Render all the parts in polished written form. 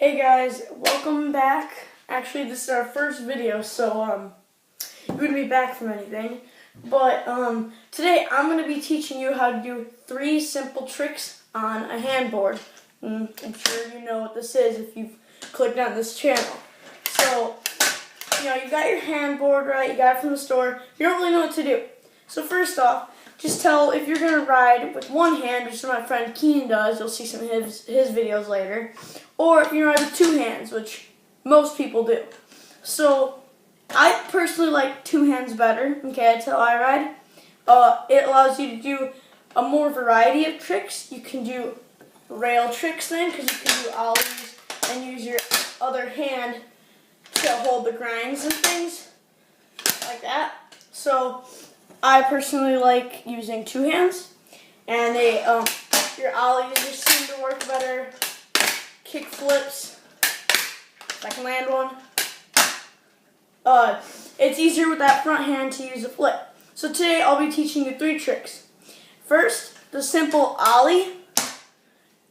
Hey guys, welcome back. Actually, this is our first video, so you wouldn't be back from anything. But today I'm going to be teaching you how to do 3 simple tricks on a handboard. I'm sure you know what this is if you've clicked on this channel. So, you got your handboard, right? You got it from the store. You don't really know what to do. So first off, just tell if you're going to ride with one hand, which is what my friend Keenan does. You'll see some of his videos later. Or if you ride with 2 hands, which most people do. So I personally like 2 hands better. Okay, that's how I ride. It allows you to do a more variety of tricks. You can do rail tricks then, because you can do ollies and use your other hand to hold the grinds and things like that. So I personally like using 2 hands, and your ollies just seem to work better. Kick flips, if I can land one. It's easier with that front hand to use a flip. So today I'll be teaching you 3 tricks. First, the simple ollie.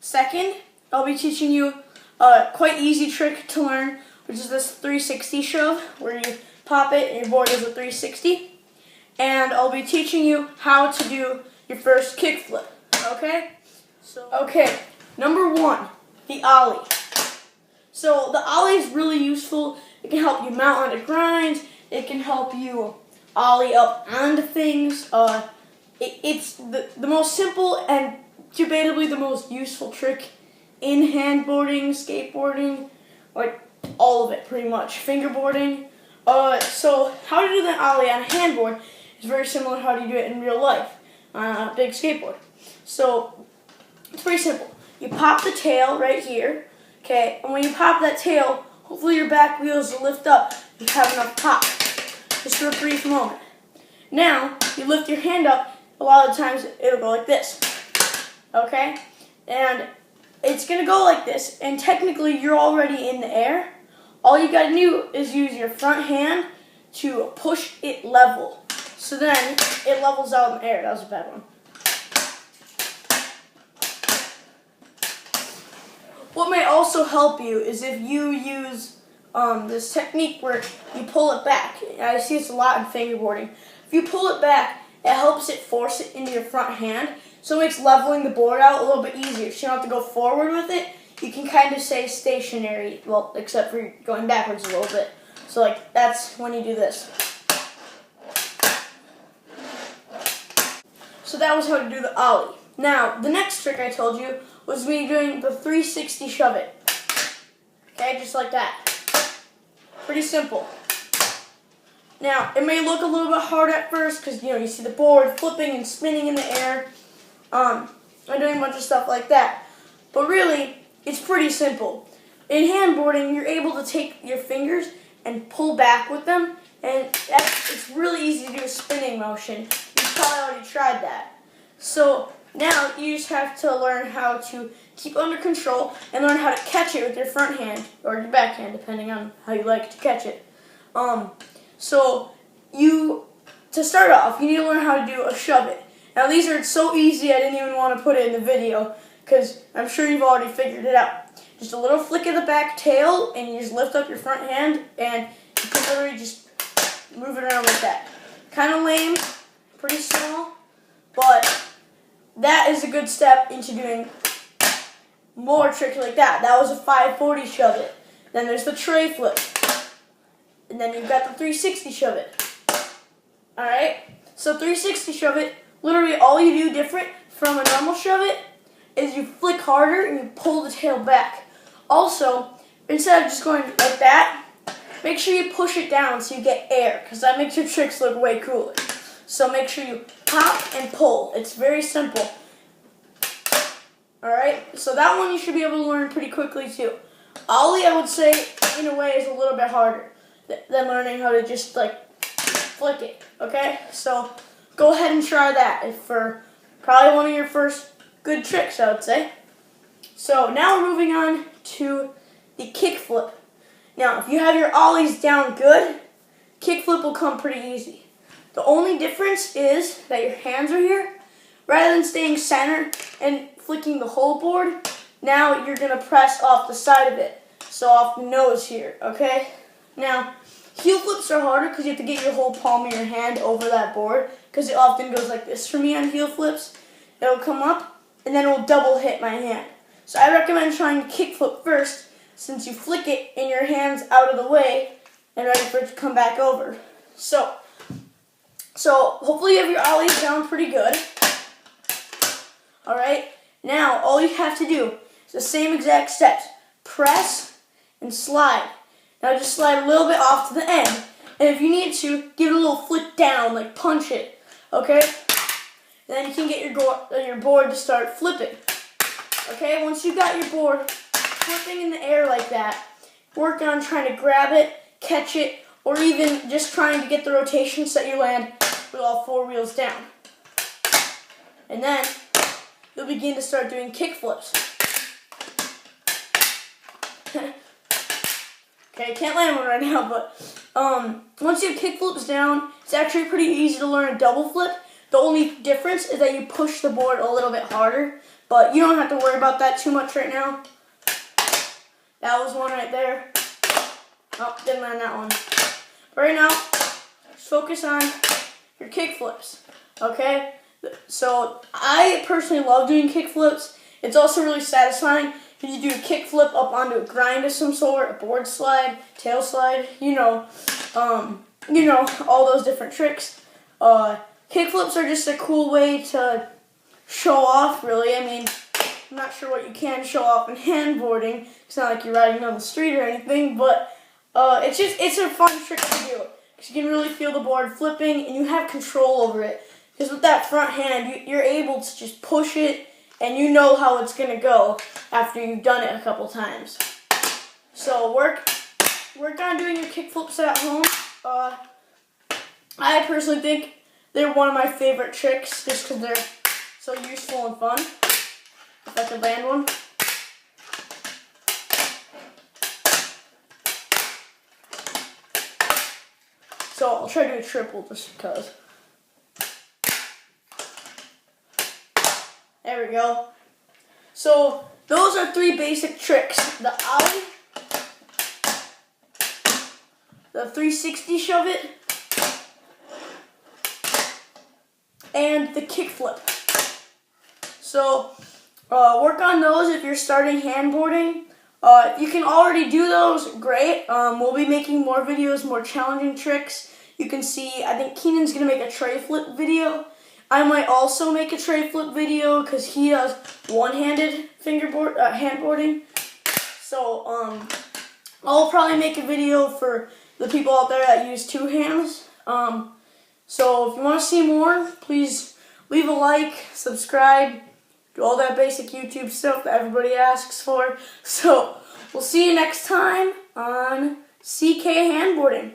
Second, I'll be teaching you a quite easy trick to learn, which is this 360 shove, where you pop it and your board does a 360. And I'll be teaching you how to do your first kick flip. Okay? Okay, number 1. The ollie. So the ollie is really useful. It can help you mount onto grinds. It can help you ollie up onto things. It's the most simple and debatably the most useful trick in handboarding, skateboarding, like all of it pretty much. Fingerboarding. So how to do the ollie on a handboard is very similar to how you do it in real life on a big skateboard. So it's pretty simple. You pop the tail right here, okay? And when you pop that tail, hopefully your back wheels will lift up. You have enough pop, just for a brief moment. Now, you lift your hand up. A lot of times, it'll go like this, okay? And it's going to go like this, and technically, you're already in the air. All you got to do is use your front hand to push it level. So then, it levels out in the air. That was a bad one. What may also help you is if you use this technique where you pull it back. I see it's a lot in fingerboarding. If you pull it back, it helps it force it into your front hand, so it makes leveling the board out a little bit easier. So you don't have to go forward with it. You can kind of stay stationary, well, except for going backwards a little bit. So like that's when you do this. So that was how to do the ollie. Now, the next trick I told you was me doing the 360 shove it. Okay, just like that. Pretty simple. Now, it may look a little bit hard at first because, you see the board flipping and spinning in the air. I'm doing a bunch of stuff like that. But really, it's pretty simple. In handboarding, you're able to take your fingers and pull back with them, and it's really easy to do a spinning motion. You've probably already tried that. So now you just have to learn how to keep under control and learn how to catch it with your front hand or your back hand, depending on how you like to catch it. To start off, you need to learn how to do a shove it. Now these are so easy I didn't even want to put it in the video because I'm sure you've already figured it out. Just a little flick of the back tail and you just lift up your front hand and you can literally just move it around like that. Kind of lame, pretty small, but that is a good step into doing more tricks like that. That was a 540 shove it. Then there's the tray flip. And then you've got the 360 shove it. Alright? So 360 shove it, literally all you do different from a normal shove it is you flick harder and you pull the tail back. Also, instead of just going like that, make sure you push it down so you get air, because that makes your tricks look way cooler. So make sure you pop and pull. It's very simple. Alright, so that one you should be able to learn pretty quickly too. Ollie, I would say, in a way, is a little bit harder than learning how to just flick it. Okay, so go ahead and try that for probably one of your first good tricks, I would say. So now we're moving on to the kick flip. Now, if you have your ollies down good, kick flip will come pretty easy. The only difference is that your hands are here. Rather than staying center and flicking the whole board, now you're going to press off the side of it. So off the nose here, okay? Now, heel flips are harder because you have to get your whole palm of your hand over that board, because it often goes like this for me on heel flips. It'll come up, and then it will double hit my hand. So I recommend trying to kick flip first, since you flick it and your hand's out of the way and ready for it to come back over. So hopefully you have your ollies down pretty good. Alright, now all you have to do is the same exact steps. Press and slide. Now just slide a little bit off to the end. And if you need to, give it a little flick down, like punch it. Okay? And then you can get your board to start flipping. Okay, once you got your board flipping in the air like that, work on trying to grab it, catch it, or even just trying to get the rotation so that you land with all 4 wheels down. And then you'll begin to start doing kick flips. Okay, I can't land one right now, but once you have kick flips down, it's actually pretty easy to learn a double flip. The only difference is that you push the board a little bit harder, but you don't have to worry about that too much right now. That was one right there. Oh, didn't land that one. But right now, just focus on your kick flips, okay? So I personally love doing kick flips. It's also really satisfying if you do a kick flip up onto a grind of some sort, a board slide, tail slide, all those different tricks. Kick flips are just a cool way to show off, really. I mean, I'm not sure what you can show off in handboarding. It's not like you're riding down the street or anything, but it's a fun trick to do because you can really feel the board flipping and you have control over it. Because with that front hand, you're able to just push it and you know how it's gonna go after you've done it a couple times. So work on doing your kick flips at home. I personally think they're one of my favorite tricks just because they're so useful and fun. If I could land one. So I'll try to do a triple just because. There we go. So those are 3 basic tricks. The ollie, the 360 shove it, and the kick flip. So work on those if you're starting handboarding. If you can already do those, great. We'll be making more videos, more challenging tricks. You can see, I think Keenan's going to make a tray flip video. I might also make a tray flip video because he does one-handed handboarding. So I'll probably make a video for the people out there that use 2 hands. So if you want to see more, please leave a like, subscribe, do all that basic YouTube stuff that everybody asks for. So we'll see you next time on CK Handboarding.